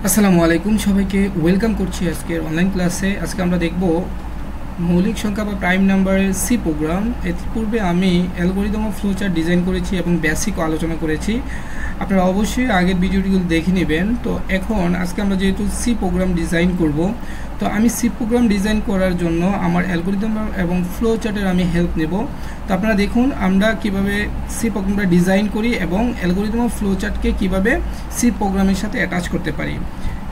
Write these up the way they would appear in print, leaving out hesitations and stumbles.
আসসালামু আলাইকুম সবাইকে ওয়েলকাম করছি আজকের অনলাইন ক্লাসে। আজকে আমরা দেখব মৌলিক সংখ্যা বা প্রাইম নাম্বারের সি প্রোগ্রাম। এর পূর্বে আমি অ্যালগরিদম অফ ফ্লোচার্ট ডিজাইন করেছি এবং বেসিকও আলোচনা করেছি। আপনারা অবশ্যই আগের ভিডিওটিগুলো দেখে নেবেন। তো এখন আজকে আমরা যেহেতু সি প্রোগ্রাম ডিজাইন করব, তো আমি সি প্রোগ্রাম ডিজাইন করার জন্য আমার অ্যালগরিদম এবং ফ্লোচার্টের আমি হেল্প নেব। তো আপনারা দেখুন আমরা কিভাবে সি প্রোগ্রামটা ডিজাইন করি এবং অ্যালগরিদম অফ ফ্লোচার্টকে কিভাবে সি প্রোগ্রামের সাথে অ্যাটাচ করতে পারি।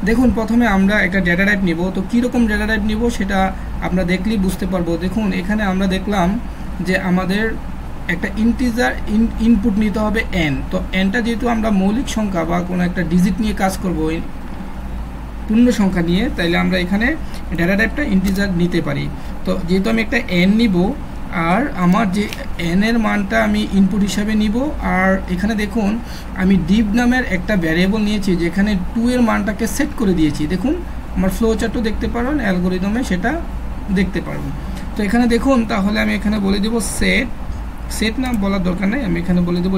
দেখুন প্রথমে আমরা একটা ডেটা টাইপ নিব। তো কীরকম ডেটা টাইপ নিব সেটা আমরা দেখলেই বুঝতে পারবো। দেখুন এখানে আমরা দেখলাম যে আমাদের একটা ইন্টিজার ইনপুট নিতে হবে এন। তো এনটা যেহেতু আমরা মৌলিক সংখ্যা বা কোনো একটা ডিজিট নিয়ে কাজ করব, পূর্ণ সংখ্যা নিয়ে, তাইলে আমরা এখানে ডেটা টাইপটা ইন্টিজার নিতে পারি। তো যেহেতু আমি একটা এন নিব আর আমার যে এন এর মানটা আমি ইনপুট হিসাবে নিব, আর এখানে দেখুন আমি ডিভ নামের একটা ভ্যারিয়েবল নিয়েছি যেখানে 2 এর মানটাকে সেট করে দিয়েছি। দেখুন আমার ফ্লো চার্টও দেখতে পারেন, অ্যালগরিদমে সেটা দেখতে পারবেন। তো এখানে দেখুন তাহলে আমি এখানে বলে দেব সেট নাম বলার দরকার নেই, আমি এখানে বলে দেব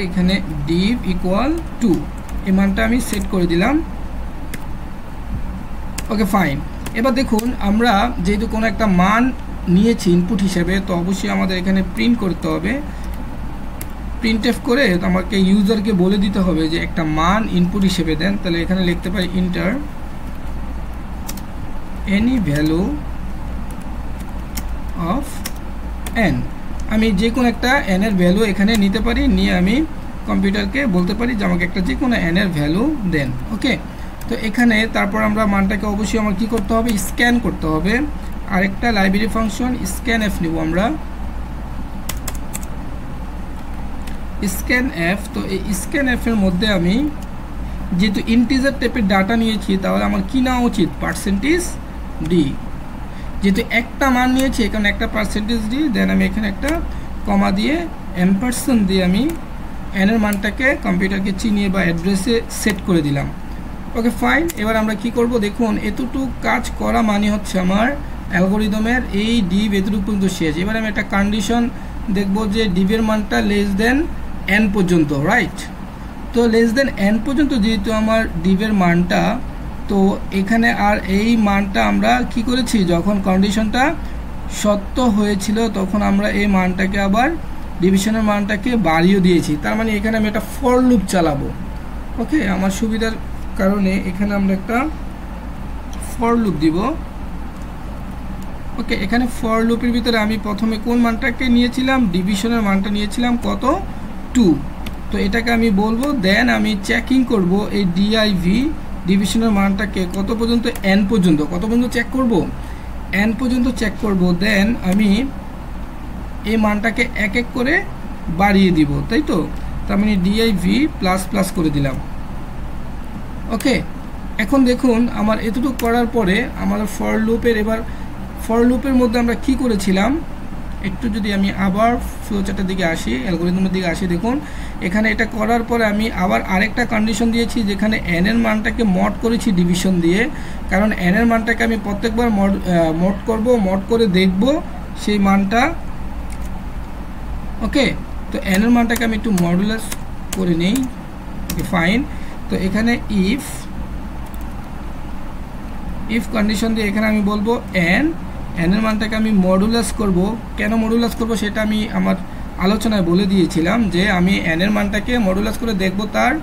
এখানে ডিভ ইকুয়াল 2, এই মানটা আমি সেট করে দিলাম। Okay fine. এবার দেখুন আমরা যেহেতু কোনো একটা মান নিয়েছি ইনপুট হিসেবে, তো অবশ্যই আমাদের এখানে প্রিন্ট করতে হবে। প্রিন্টএফ করে আমাকে ইউজারকে বলে দিতে হবে যে একটা মান ইনপুট হিসেবে দেন। তাহলে এখানে লিখতে পারি inter any value of N. আমি যে কোনো একটা এন এর ভ্যালু এখানে নিতে পারি, নিয়ে আমি কম্পিউটারকে বলতে পারি যে আমাকে একটা যে কোনো এন এর ভ্যালু দেন। ওকে, তো এখানে তারপর আমরা মানটাকে অবশ্যই আমার কি করতে হবে, স্ক্যান করতে হবে। আরেকটা লাইব্রেরি ফাংশন স্ক্যান এফ নিব আমরা, স্ক্যান এফ। তো এই স্ক্যান এফ এর মধ্যে আমি যেহেতু ইন্টিজার টাইপের ডাটা নিয়েছি, তাহলে আমার কি নেওয়া উচিত, %d। যেহেতু একটা মান নিয়েছি এখানে একটা %d, দেন আমি এখানে একটা কমা দিয়ে এম্পারসেন্ট দিয়ে আমি এন এর মানটাকে কম্পিউটারকে চিনিয়ে বা অ্যাড্রেসে সেট করে দিলাম। Okay fine. এবার আমরা কি করব, দেখুন এতটুকু কাজ করা মানে হচ্ছে আমার অ্যালগরিদমের এই ডিভ এতটুকু পর্যন্ত শেষ। এবার আমি একটা কন্ডিশন দেখব যে ডিভের মানটা লেস দেন এন পর্যন্ত, রাইট? তো লেস দেন এন পর্যন্ত যেহেতু আমার ডিভের মানটা, তো এখানে আর এই মানটা আমরা কি করেছি, যখন কন্ডিশনটা সত্য হয়েছিল তখন আমরা এই মানটাকে আবার ডিভিশনের মানটাকে বাড়িয়ে দিয়েছি। তার মানে এখানে আমি একটা ফর লুপ চালাবো। ওকে, আমার সুবিধার কারণে এখানে আমরা একটা ফর লুপ দিব। ওকে, এখানে ফর লুপের ভিতরে আমি প্রথমে কোন মানটাকে নিয়েছিলাম, ডিভিশনের মানটা নিয়েছিলাম কত, 2। তো এটাকে আমি বলবো, দেন আমি চেকিং করব এই ডিআইভি ডিভিশনের মানটাকে কত পর্যন্ত, এন পর্যন্ত। কত পর্যন্ত চেক করব, এন পর্যন্ত চেক করব। দেন আমি এই মানটাকে এক এক করে বাড়িয়ে দিব, তাই তো? তার মানে ডিআইভি প্লাস প্লাস করে দিলাম। ওকে, এখন দেখুন আমার এতটুকু করার পরে আমাদের ফর লুপের, এবার ফর লুপের মধ্যে আমরা কি করেছিলাম, একটু যদি আমি আবার ফ্লোচার্টের দিকে আসি, অ্যালগরিদমের দিকে আসি, দেখুন এখানে এটা করার পরে আমি আবার আরেকটা কন্ডিশন দিয়েছি যেখানে এন এর মানটাকে মড করেছি ডিভিশন দিয়ে। কারণ এন এর মানটাকে আমি প্রত্যেকবার মড করব, মড করে দেখব সেই মানটা। ওকে, তো এন এর মানটাকে আমি একটু মডুলাস করে নিই। Okay fine. তো এখানে ইফ কন্ডিশন দিয়ে এখানে আমি বলবো এন এর মানটাকে আমি মডুলাস করব। কেন মডুলাস করব সেটা আমি আমার আলোচনায় বলে দিয়েছিলাম, যে আমি এন এর মানটাকে মডুলাস করে দেখব, তার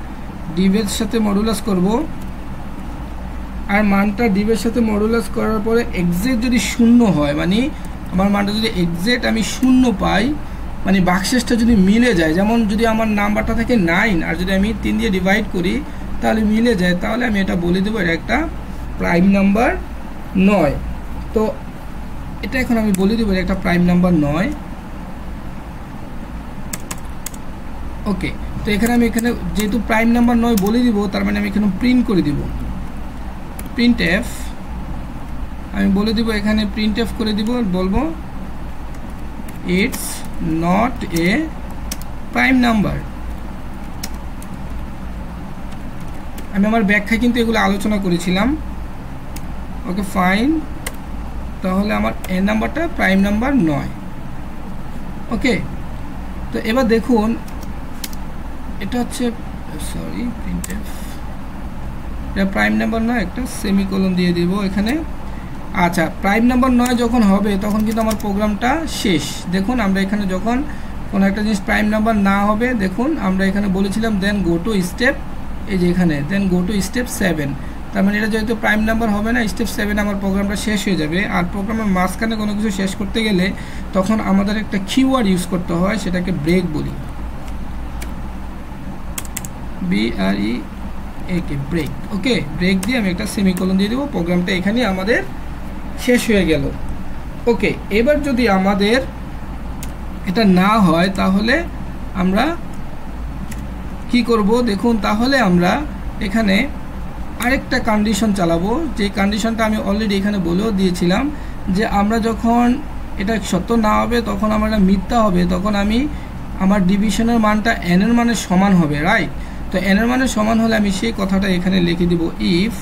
ডিভের সাথে মডুলাস করব। আর মানটা ডিভের সাথে মডুলাস করার পরে এক্সাক্ট যদি 0 হয়, মানে আমার মানটা যদি এক্সাক্ট আমি 0 পাই, মানে বাক্সেসটা যদি মিলে যায়, যেমন যদি আমার নাম্বারটা থাকে 9 আর যদি আমি 3 দিয়ে ডিভাইড করি তাহলে মিলে যায়, তাহলে আমি এটা বলে দেবো এটা একটা প্রাইম নাম্বার 9। তো এটা এখন আমি বলে দেবো একটা প্রাইম নাম্বার 9। ওকে, তো এখানে আমি যেহেতু প্রাইম নাম্বার 9 বলে দিব, তার মানে আমি এখানে প্রিন্ট করে দিব প্রিন্টএফ। আমি বলে দিব এখানে প্রিন্টএফ করে দিব, বলবো it's not a prime number. আমি আমার ব্যাখ্যায় কিন্তু এগুলো আলোচনা করেছিলাম। ওকে ফাইন, তাহলে আমার এন নাম্বারটা প্রাইম নাম্বার 9। ওকে, তো এবার দেখুন এটা হচ্ছে সরি প্রিন্টএফ, এটা প্রাইম নাম্বার নয়, একটা সেমিকোলন দিয়ে দিব এখানে। আচ্ছা, প্রাইম নাম্বার 9 যখন হবে তখন কিন্তু আমার প্রোগ্রামটা শেষ। দেখুন আমরা এখানে যখন কোনো একটা জিনিস প্রাইম নাম্বার না হবে, দেখুন আমরা এখানে বলেছিলাম দেন গো টু স্টেপ, এই যে এখানে দেন গো টু স্টেপ 7, তার মানে এটা যেহেতু প্রাইম নাম্বার হবে না, স্টেপ 7 আমার প্রোগ্রামটা শেষ হয়ে যাবে। আর প্রোগ্রামের মাঝখানে কোনো কিছু শেষ করতে গেলে তখন আমাদের একটা কিওয়ার্ড ইউজ করতে হয়, সেটাকে ব্রেক বলি, BREAK, ব্রেক। ওকে, ব্রেক দিয়ে আমি একটা সেমিকোলন দিয়ে দেবো, প্রোগ্রামটা এখানেই আমাদের শেষ হয়ে গেল। ওকে, এবার যদি আমাদের এটা না হয় তাহলে আমরা কি করব দেখুন, তাহলে আমরা এখানে আরেকটা কন্ডিশন চালাবো, যে কন্ডিশনটা আমি অলরেডি এখানে বলেও দিয়েছিলাম, যে আমরা যখন এটা সত্য না হবে তখন আমরা মিথ্যা হবে, তখন আমি আমার ডিভিশনের মানটা n এর মানের সমান হবে, রাইট? তো n এর মানের সমান হলে আমি সেই কথাটা এখানে লিখে দিব, ইফ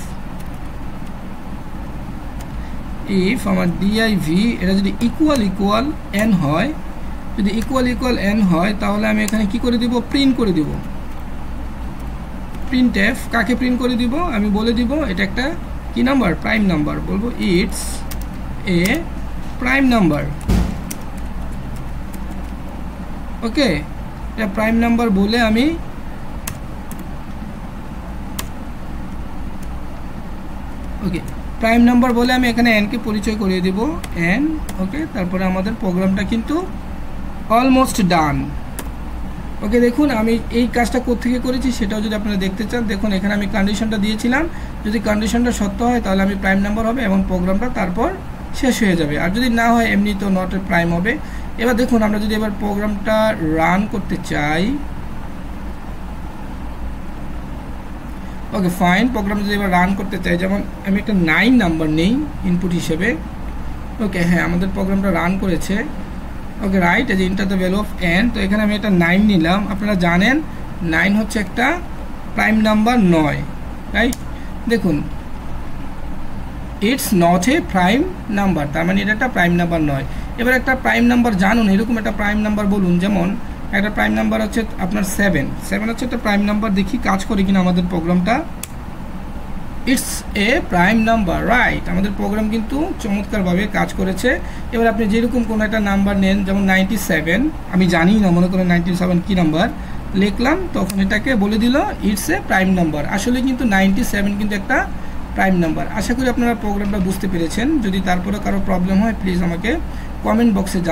আমার div এটা যদি ইকুয়াল n হয়, যদি ইকুয়াল n হয় তাহলে আমি এখানে কি করে দিব, প্রিন্ট করে দিব। প্রিন্টএফ কাকে প্রিন্ট করে দিব, আমি বলে দিব এটা একটা কি নাম্বার, প্রাইম নাম্বার, বলবো ইটস এ প্রাইম নাম্বার। ওকে, এটা প্রাইম নাম্বার বলে আমি প্রাইম নাম্বার বলে আমি এখানে n কে পরিচয় করিয়ে দিব, n। ওকে, তারপরে আমাদের প্রোগ্রামটা কিন্তু অলমোস্ট ডান। ওকে, দেখুন আমি এই কাজটা কোত্থেকে করেছি সেটাও যদি আপনারা দেখতে চান, দেখুন এখানে আমি কন্ডিশনটা দিয়েছিলাম, যদি কন্ডিশনটা সত্য হয় তাহলে আমি প্রাইম নাম্বার হবে এবং প্রোগ্রামটা তারপর শেষ হয়ে যাবে, আর যদি না হয় এমনি তো নট এ প্রাইম হবে। এবার দেখুন আমরা যদি এবার প্রোগ্রামটা রান করতে চাই, ওকে ফাইন, প্রোগ্রাম যদি এবার রান করতে চাই, যেমন আমি একটা 9 নাম্বার নেই ইনপুট হিসেবে। ওকে, হ্যাঁ আমাদের প্রোগ্রামটা রান করেছে। ওকে রাইট, এই যে enter the value of n, তো এখানে আমি একটা 9 নিলাম। আপনারা জানেন 9 হচ্ছে একটা প্রাইম নাম্বার নয়, রাইট? দেখুন it's not a prime number, তার মানে এটা একটা প্রাইম নাম্বার নয়। এবার একটা প্রাইম নাম্বার জানুন, এরকম একটা প্রাইম নাম্বার বলুন, যেমন একটা প্রাইম নাম্বার হচ্ছে আপনার 7 হচ্ছে একটা প্রাইম নাম্বার, দেখি কাজ করে কিনা আমাদের প্রোগ্রামটা। It's a prime number, right? আমাদের প্রোগ্রাম কিন্তু চমৎকারভাবে কাজ করেছে। এবার আপনি যেরকম কোনো একটা নাম্বার নেন, যেমন 97, আমি জানি না, মনে করেন 97 কি নাম্বার লিখলাম, তখন এটাকে বলে দিল ইটস এ প্রাইম নাম্বার। আসলে কিন্তু 97 কিন্তু একটা প্রাইম নাম্বার। আশা করি আপনারা প্রোগ্রামটা বুঝতে পেরেছেন। যদি তারপরে কারো প্রবলেম হয় প্লিজ আমাকে কমেন্ট বক্সে